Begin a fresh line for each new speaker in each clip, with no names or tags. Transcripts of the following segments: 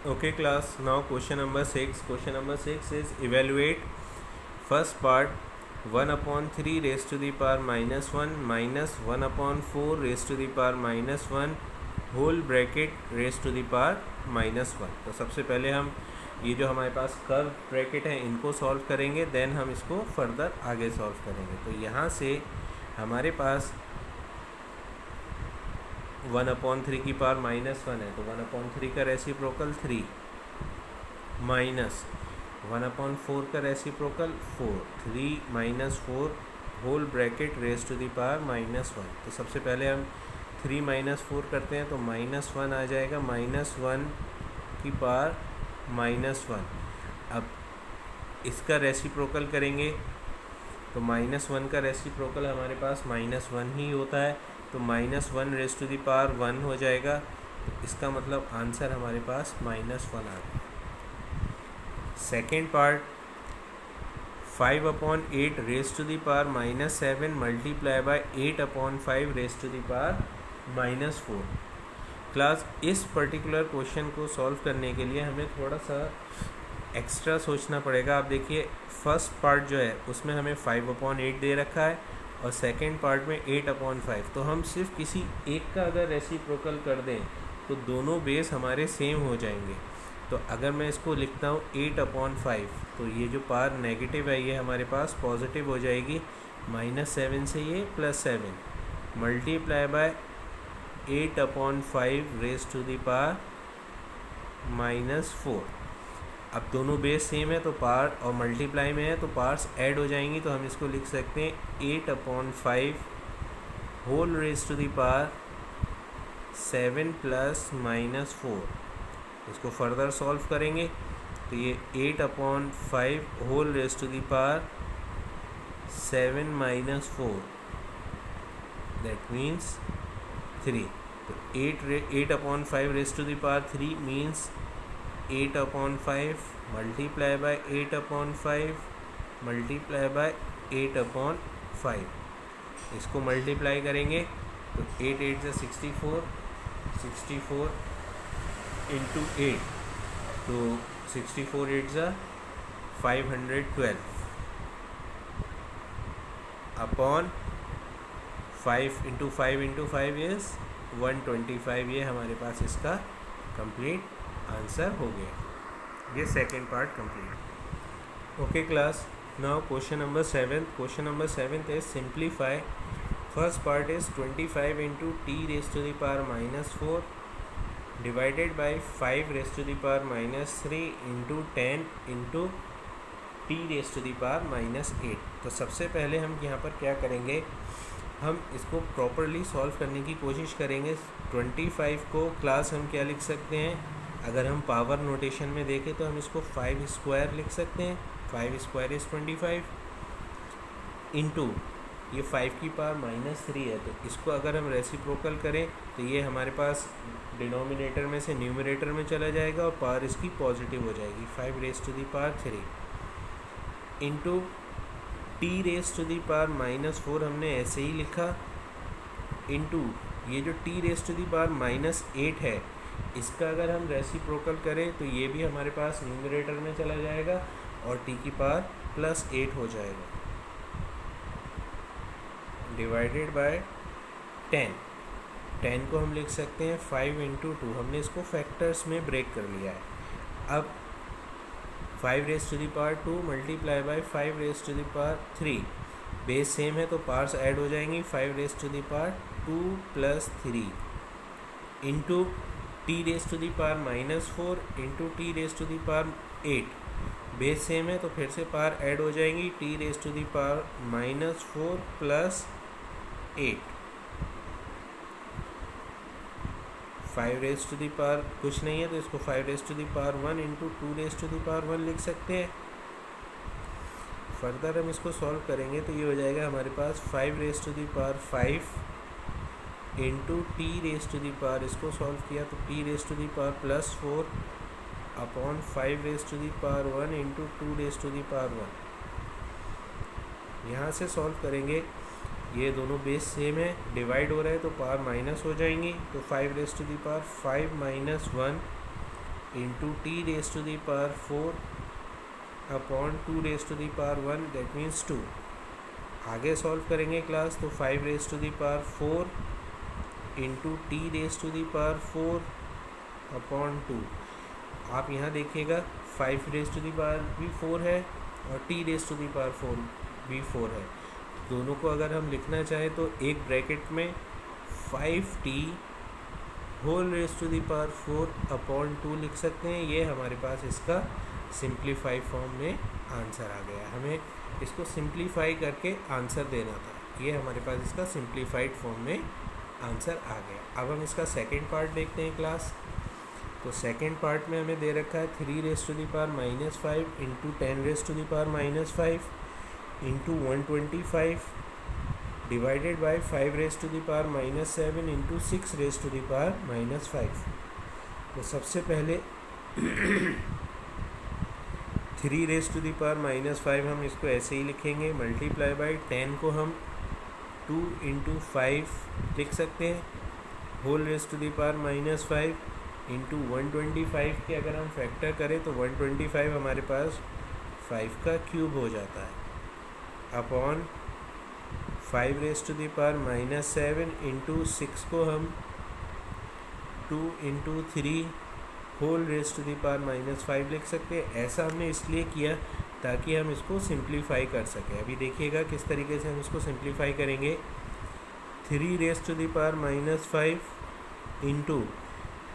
Okay class, now question number 6. Question number 6 is evaluate first part 1 upon 3 raised to the power minus 1 minus 1 upon 4 raised to the power minus 1 whole bracket raise to the power minus 1। तो सबसे पहले हम ये जो हमारे पास curve bracket है इनको solve करेंगे, देन हम इसको फर्दर आगे सॉल्व करेंगे। तो यहाँ से हमारे पास 1/3 की पावर माइनस 1 है, तो 1/3 का रेसिप्रोकल 3 माइनस 1/4 का reciprocal 4, 3 minus 4 whole bracket raise to the power minus 1। तो सबसे पहले हम 3 माइनस 4 करते हैं तो -1 आ जाएगा, -1 की पावर -1। अब इसका रेसिप्रोकल करेंगे तो -1 का रेसिप्रोकल हमारे पास -1 ही होता है, तो -1 रेज टू द पावर 1 हो जाएगा। तो इसका मतलब आंसर हमारे पास -1 आ गया। Second part 5/8 raise to the power -7 multiply by 8/5 raise to the power -4। Class इस पर्टिकुलर क्वेश्चन को सॉल्व करने के लिए हमें थोड़ा सा एक्स्ट्रा सोचना पड़ेगा। आप देखिए फर्स्ट पार्ट जो है उसमें हमें 5/8 दे रखा है और सेकेंड पार्ट में 8/5। तो हम सिर्फ किसी एक का अगर रेसिप्रोकल कर दें तो दोनों बेस हमारे सेम हो जाएंगे। तो अगर मैं इसको लिखता हूँ 8/5, तो ये जो पावर नेगेटिव है ये हमारे पास पॉजिटिव हो जाएगी, -7 से ये +7 multiply by 8/5 raise to the power -4। अब दोनों बेस सेम है तो पावर और मल्टीप्लाई में है तो पावर्स ऐड हो जाएंगी, तो हम इसको लिख सकते हैं 8/5 whole raise to the power 7 + -4। इसको फर्दर सॉल्व करेंगे तो ये 8/5 whole raise to the power 7 - 4 that means 3। तो 8/5 raise to the power 3 means 8/5 multiply by 8/5 multiply by 8/5। इसको मल्टीप्लाई करेंगे तो 8 8 से 64, 64 इंटू 8, तो 64 8 से 512 अपॉन 5 इंटू 5 इंटू 5 इज़ 125। ये हमारे पास इसका कंप्लीट आंसर हो गया। ये second part complete. Okay class, now question number 7। Question number 7 is simplify first part is 25 into T raise to the power -4 divided by 5 raise to the power -3 into 10 into T raise to the power -8। तो सबसे पहले हम यहाँ पर क्या करेंगे, हम इसको प्रॉपरली सॉल्व करने की कोशिश करेंगे। 25 को क्लास हम क्या लिख सकते हैं, अगर हम पावर नोटेशन में देखें तो हम इसको 5 स्क्वायर लिख सकते हैं। 5 स्क्वायर इज़ 25 इंटू ये 5 की पावर -3 है, तो इसको अगर हम रेसिप्रोकल करें तो ये हमारे पास डिनोमिनेटर में से न्यूमरेटर में चला जाएगा और पावर इसकी पॉजिटिव हो जाएगी। 5 raise to the power 3 into T raise to the power -4 हमने ऐसे ही लिखा, इंटू ये जो T raise to the power -8 है इसका अगर हम रेसिप्रोकल करें तो ये भी हमारे पास न्यूमरेटर में चला जाएगा और टी की पावर +8 हो जाएगा, डिवाइडेड बाय 10 को हम लिख सकते हैं 5 इंटू 2। हमने इसको फैक्टर्स में ब्रेक कर लिया है। अब 5 raise to the power 2 multiply by 5 raise to the power 3, base same है तो पावर्स ऐड हो जाएंगी। 5 raise to the power 2 + 3 into T raise to the power -4 into T raise to the power 8, base same है तो फिर से power add हो जाएंगी। T raise to the power -4 + 8, 5 raise to the power कुछ नहीं है तो इसको 5 raise to the power 1 into 2 raise to the power 1 लिख सकते हैं। फर्दर हम इसको सॉल्व करेंगे तो ये हो जाएगा हमारे पास 5 raise to the power 5 into T raise to the power, इसको सॉल्व किया तो T raise to the power +4 upon 5 raise to the power 1 into 2 raise to the power 1। यहाँ से सॉल्व करेंगे ये दोनों बेस सेम है, डिवाइड हो रहा है तो पावर माइनस हो जाएंगी। तो 5 raise to the power 5 - 1 into T raise to the power 4 upon 2 raise to the power 1, that means 2। आगे सॉल्व करेंगे क्लास, तो 5 raise to the power 4 into T raise to the power 4 upon 2। आप यहाँ देखिएगा 5 raise to the power भी 4 है और T raise to the power 4 भी 4 है। दोनों को अगर हम लिखना चाहें तो एक ब्रैकेट में 5t whole raise to the power 4 upon 2 लिख सकते हैं। ये हमारे पास इसका सिंप्लीफाई फॉर्म में आंसर आ गया। हमें इसको सिंप्लीफाई करके आंसर देना था, ये हमारे पास इसका सिंप्लीफाइड फॉर्म में आंसर आ गया। अब हम इसका सेकंड पार्ट देखते हैं क्लास। तो सेकंड पार्ट में हमें दे रखा है 3 raise to the power -5 into 10 raise to the power -5 into 125 divided by 5 raise to the power -7 into 6 raise to the power -5। तो सबसे पहले 3 रेस टू दी पावर -5 हम इसको ऐसे ही लिखेंगे, मल्टीप्लाई बाय 10 को हम 2 इंटू 5 लिख सकते हैं, whole raise to the power -5 into 125 के अगर हम फैक्टर करें तो 125 हमारे पास 5 का क्यूब हो जाता है, upon 5 raise to the power -7 into 6 को हम 2 into 3 whole raise to the power -5 लिख सकते हैं। ऐसा हमने इसलिए किया ताकि हम इसको सिंप्लीफाई कर सकें। अभी देखिएगा किस तरीके से हम इसको सिंप्लीफाई करेंगे। 3 raise to the power -5 into,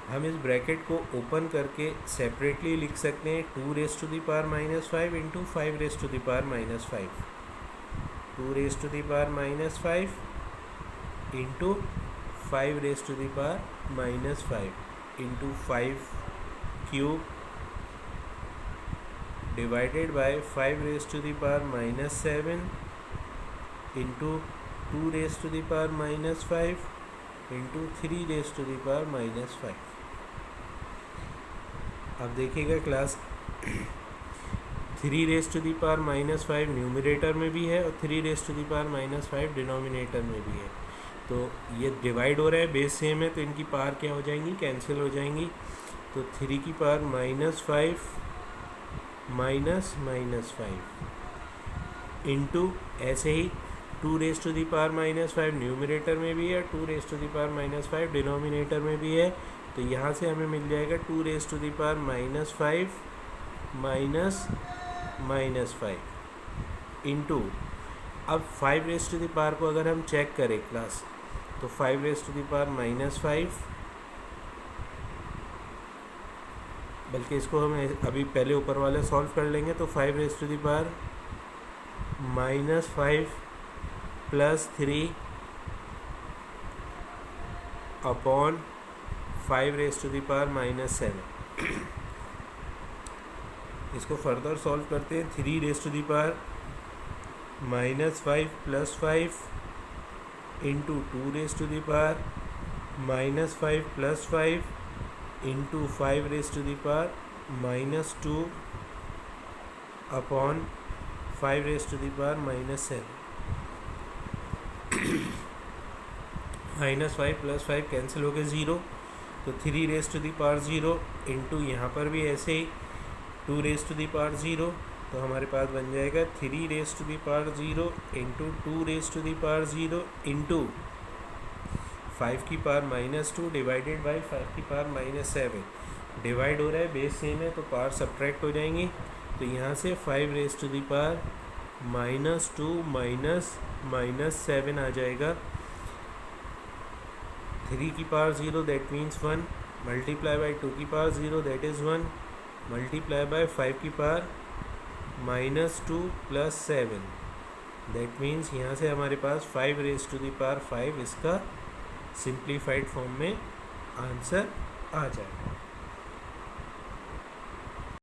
हम इस ब्रैकेट को ओपन करके सेपरेटली लिख सकते हैं 2 raise to the power -5 into 5 raise to the power -5, 2 raise to the power -5 into 5 raise to the power -5 into 5 cube divided by 5 raise to the power -7 into 2 raise to the power -5 into 3 raise to the power -5। अब देखिएगा class 3 raise to the power -5 numerator में भी है और 3 raise to the power -5 denominator में भी है। तो ये डिवाइड हो रहा है, बेस सेम है, तो इनकी पावर क्या हो जाएंगी, कैंसिल हो जाएंगी। तो 3 की पावर -5 -5 इंटू ऐसे ही 2 raise to the power -5 numerator में भी है, 2 raise to the power -5 denominator में भी है। तो यहाँ से हमें मिल जाएगा 2 raise to the power -5 -5 into, अब 5 रेस टू दी पावर को अगर हम चेक करें क्लास, तो 5 रेस टू दी पावर -5, बल्कि इसको हम अभी पहले ऊपर वाला सॉल्व कर लेंगे। तो 5 raise to the power -5 plus 3 upon 5 raise to the power -7। इसको फर्दर सॉल्व करते हैं। 3 raise to the power -5 plus 5 into 2 raise to the power -5 plus 5 into 5 raise to the power -2 upon 5 raise to the power -7। -5 plus 5 cancel हो गए 0, तो 3 raise to the power 0 into यहाँ पर भी ऐसे ही 2 रेस टू दी पावर 0, तो हमारे पास बन जाएगा 3 raise to the power 0 into 2 raise to the power 0 into 5 की पावर -2 डिवाइडेड बाई 5 की पावर -7। डिवाइड हो रहा है, बेस सेम है, तो पावर सब्ट्रैक्ट हो जाएंगी। तो यहाँ से 5 रेस टू दी पावर -2 -7 आ जाएगा। 3 की power 0 that means 1, multiply by 2 की power 0 that is 1, multiply by 5 की पावर -2 प्लस 7, दैट मीन्स यहाँ से हमारे पास 5 रेस टू दी पावर 5 इसका सिंप्लीफाइड फॉर्म में आंसर आ जाएगा।